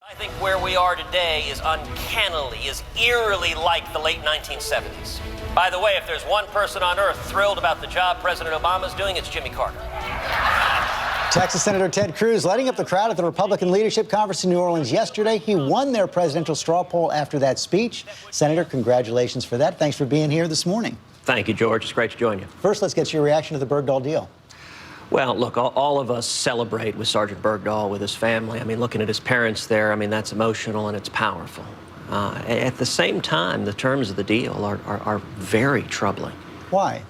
I think where we are today is uncannily, is eerily like the late 1970s. By the way, if there's one person on earth thrilled about the job President Obama's doing, it's Jimmy Carter. Texas Senator Ted Cruz lighting up the crowd at the Republican Leadership Conference in New Orleans yesterday. He won their presidential straw poll after that speech. Senator, congratulations for that. Thanks for being here this morning. Thank you, George. It's great to join you. First, let's get your reaction to the Bergdahl deal. Well, look, all of us celebrate with Sergeant Bergdahl, with his family. I mean, looking at his parents there, I mean, that's emotional and it's powerful. At the same time, the terms of the deal are very troubling. Why?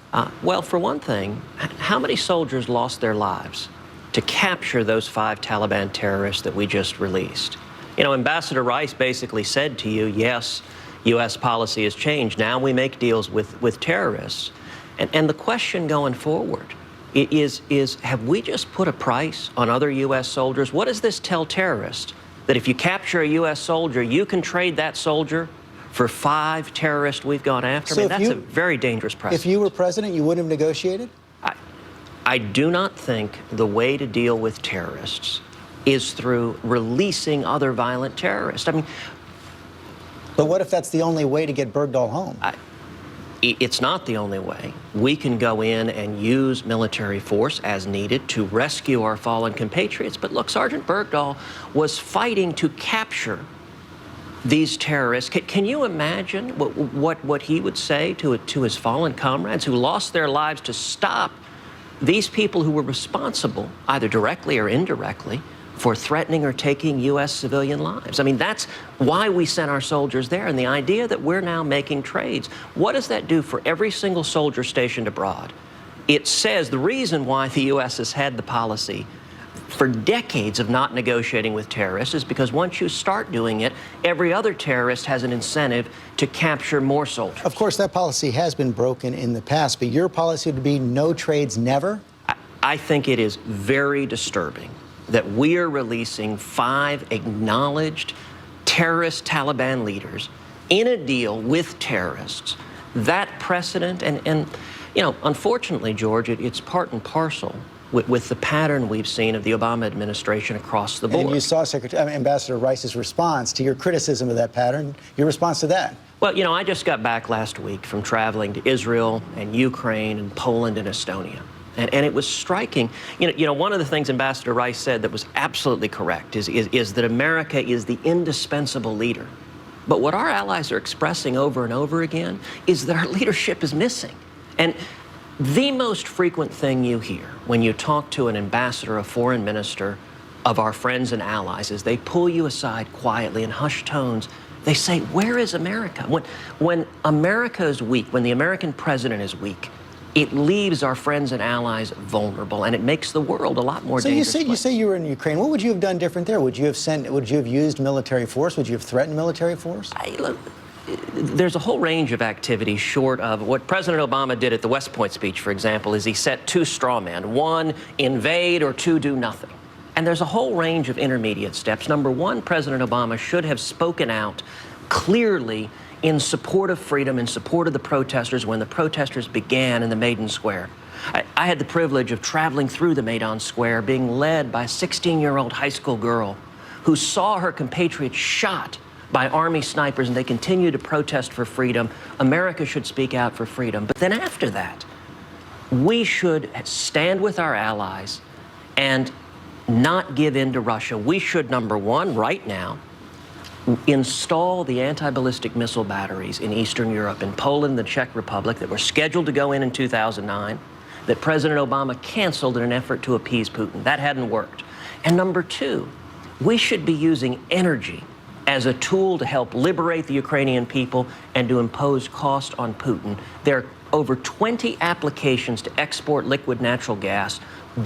Well, for one thing, how many soldiers lost their lives to capture those 5 Taliban terrorists that we just released? You know, Ambassador Rice basically said to you, yes, U.S. policy has changed. Now we make deals with terrorists. And the question going forward is have we just put a price on other U.S. soldiers? What does this tell terrorists? That if you capture a U.S. soldier, you can trade that soldier for 5 terrorists we've gone after? So I mean, that's a very dangerous precedent. If you were president, you wouldn't have negotiated? I do not think the way to deal with terrorists is through releasing other violent terrorists. I mean, but what if that's the only way to get Bergdahl home? It's not the only way. We can go in and use military force as needed to rescue our fallen compatriots. But look, Sergeant Bergdahl was fighting to capture these terrorists. Can you imagine what he would say to his fallen comrades who lost their lives to stop these people who were responsible, either directly or indirectly, for threatening or taking U.S. civilian lives? I mean, that's why we sent our soldiers there. And the idea that we're now making trades, what does that do for every single soldier stationed abroad? It says the reason why the U.S. has had the policy for decades of not negotiating with terrorists is because once you start doing it, every other terrorist has an incentive to capture more soldiers. Of course, that policy has been broken in the past, but your policy would be no trades, never? I think it is very disturbing that we are releasing 5 acknowledged terrorist Taliban leaders in a deal with terrorists. That precedent, and you know, unfortunately, George, it's part and parcel with the pattern we've seen of the Obama administration across the board. And you saw Ambassador Rice's response to your criticism of that pattern, your response to that. Well, you know, I just got back last week from traveling to Israel and Ukraine and Poland and Estonia. And it was striking. You know, one of the things Ambassador Rice said that was absolutely correct is that America is the indispensable leader. But what our allies are expressing over and over again is that our leadership is missing. And the most frequent thing you hear when you talk to an ambassador, a foreign minister of our friends and allies, is they pull you aside quietly in hushed tones. They say, where is America? When America is weak, when the American president is weak, it leaves our friends and allies vulnerable, and it makes the world a lot more dangerous. So you say you were in Ukraine. What would you have done different there? Would you have used military force? Would you have threatened military force? Look, there's a whole range of activities short of what President Obama did at the West Point speech, for example, is he set 2 straw men. 1, invade, or 2, do nothing. And there's a whole range of intermediate steps. Number 1, President Obama should have spoken out clearly in support of freedom, in support of the protesters when the protesters began in the Maidan Square. I had the privilege of traveling through the Maidan Square, being led by a 16-year-old high school girl who saw her compatriots shot by Army snipers, and they continue to protest for freedom. America should speak out for freedom. But then after that, we should stand with our allies and not give in to Russia. We should, number 1, right now, install the anti-ballistic missile batteries in Eastern Europe, in Poland, the Czech Republic, that were scheduled to go in 2009, that President Obama canceled in an effort to appease Putin. That hadn't worked. And number 2, we should be using energy as a tool to help liberate the Ukrainian people and to impose cost on Putin. There are over 20 applications to export liquid natural gas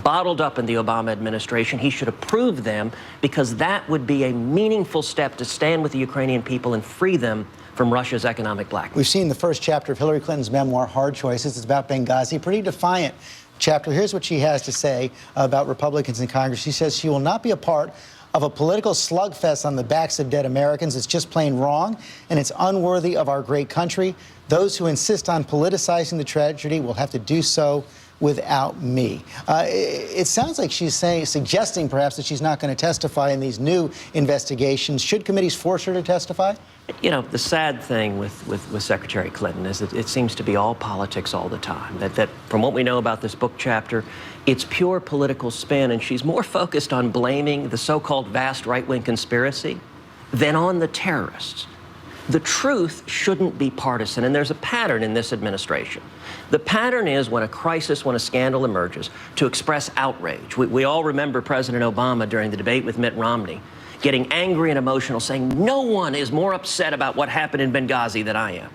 bottled up in the Obama administration. He should approve them, because that would be a meaningful step to stand with the Ukrainian people and free them from Russia's economic blackmail. We've seen the first chapter of Hillary Clinton's memoir, Hard Choices. It's about Benghazi, pretty defiant chapter. Here's what she has to say about Republicans in Congress. She says she will not be a part of a political slugfest on the backs of dead Americans. It's just plain wrong, and it's unworthy of our great country. Those who insist on politicizing the tragedy will have to do so without me. It sounds like she's suggesting perhaps that she's not going to testify in these new investigations. Should committees force her to testify? You know, the sad thing with Secretary Clinton is that it seems to be all politics all the time. That from what we know about this book chapter, it's pure political spin, and she's more focused on blaming the so-called vast right-wing conspiracy than on the terrorists. The truth shouldn't be partisan, and there's a pattern in this administration. The pattern is when a crisis, when a scandal emerges, to express outrage. We all remember President Obama during the debate with Mitt Romney getting angry and emotional, saying, "No one is more upset about what happened in Benghazi than I am."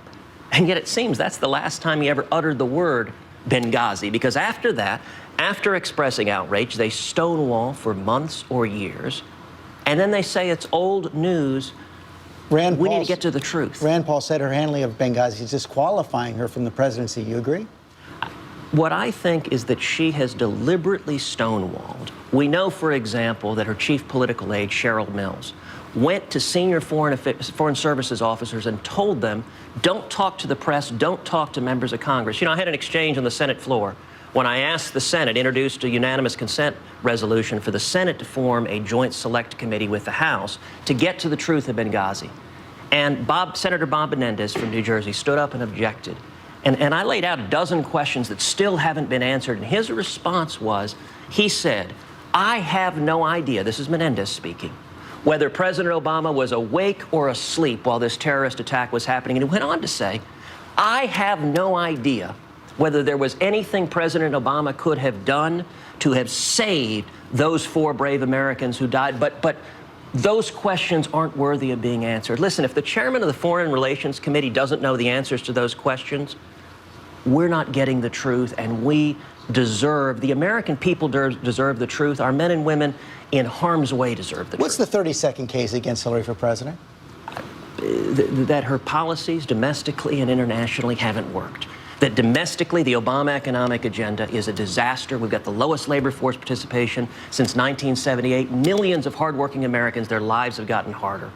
And yet it seems that's the last time he ever uttered the word Benghazi, because after that, after expressing outrage, they stonewall for months or years, and then they say it's old news. We need to get to the truth. Rand Paul said her handling of Benghazi is disqualifying her from the presidency. You agree? What I think is that she has deliberately stonewalled. We know, for example, that her chief political aide, Cheryl Mills, went to senior foreign services officers and told them, don't talk to the press, don't talk to members of Congress. You know, I had an exchange on the Senate floor when I asked the Senate, introduced a unanimous consent resolution for the Senate to form a joint select committee with the House to get to the truth of Benghazi. And Senator Bob Menendez from New Jersey stood up and objected. And I laid out a dozen questions that still haven't been answered. And his response was, he said, I have no idea, this is Menendez speaking, whether President Obama was awake or asleep while this terrorist attack was happening. And he went on to say, I have no idea whether there was anything President Obama could have done to have saved those 4 brave Americans who died. But those questions aren't worthy of being answered. Listen, if the chairman of the Foreign Relations Committee doesn't know the answers to those questions, we're not getting the truth, and we deserve, the American people deserve the truth. Our men and women in harm's way deserve the truth. What's the 32nd case against Hillary for president? That her policies domestically and internationally haven't worked. That domestically, the Obama economic agenda is a disaster. We've got the lowest labor force participation since 1978. Millions of hardworking Americans, their lives have gotten harder.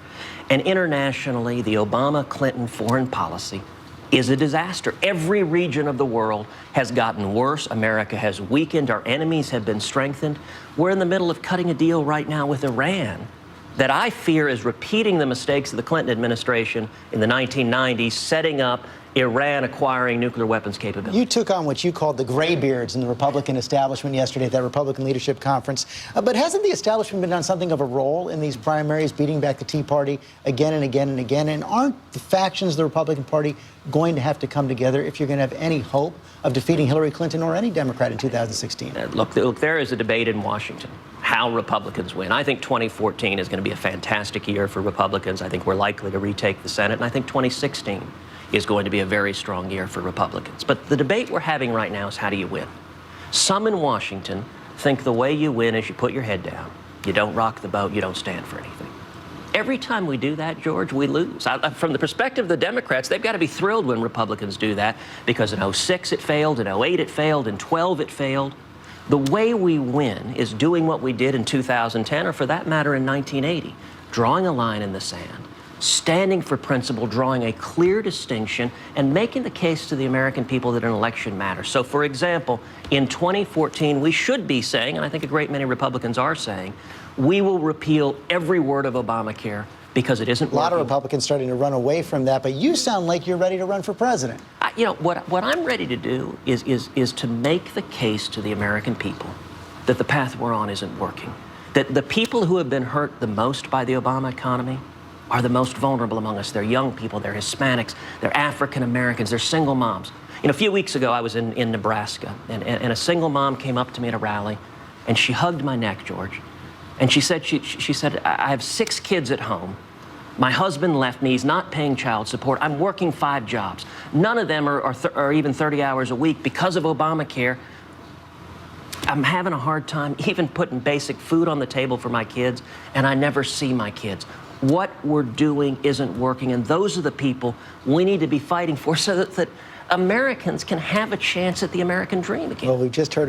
And internationally, the Obama-Clinton foreign policy is a disaster. Every region of the world has gotten worse. America has weakened. Our enemies have been strengthened. We're in the middle of cutting a deal right now with Iran that I fear is repeating the mistakes of the Clinton administration in the 1990s, setting up Iran acquiring nuclear weapons capability. You took on what you called the graybeards in the Republican establishment yesterday at that Republican leadership conference. But hasn't the establishment been on something of a role in these primaries, beating back the Tea Party again and again and again? And aren't the factions of the Republican Party going to have to come together if you're going to have any hope of defeating Hillary Clinton or any Democrat in 2016? Look, there is a debate in Washington how Republicans win. I think 2014 is going to be a fantastic year for Republicans. I think we're likely to retake the Senate, and I think 2016 is going to be a very strong year for Republicans. But the debate we're having right now is how do you win? Some in Washington think the way you win is you put your head down, you don't rock the boat, you don't stand for anything. Every time we do that, George, we lose. From the perspective of the Democrats, they've got to be thrilled when Republicans do that, because in 06 it failed, in 08 it failed, in 12 it failed. The way we win is doing what we did in 2010, or for that matter in 1980, drawing a line in the sand, standing for principle, drawing a clear distinction, and making the case to the American people that an election matters. So, for example, in 2014, we should be saying, and I think a great many Republicans are saying, we will repeal every word of Obamacare because it isn't working. A lot of Republicans starting to run away from that, but you sound like you're ready to run for president. You know, what I'm ready to do is to make the case to the American people that the path we're on isn't working. That the people who have been hurt the most by the Obama economy are the most vulnerable among us. They're young people, they're Hispanics, they're African Americans, they're single moms. You know, a few weeks ago, I was in Nebraska, and a single mom came up to me at a rally, and she hugged my neck, George. And she said, I have 6 kids at home. My husband left me. He's not paying child support. I'm working 5 jobs. None of them are even 30 hours a week because of Obamacare. I'm having a hard time even putting basic food on the table for my kids, and I never see my kids. What we're doing isn't working, and those are the people we need to be fighting for so that Americans can have a chance at the American dream again. Well, we just heard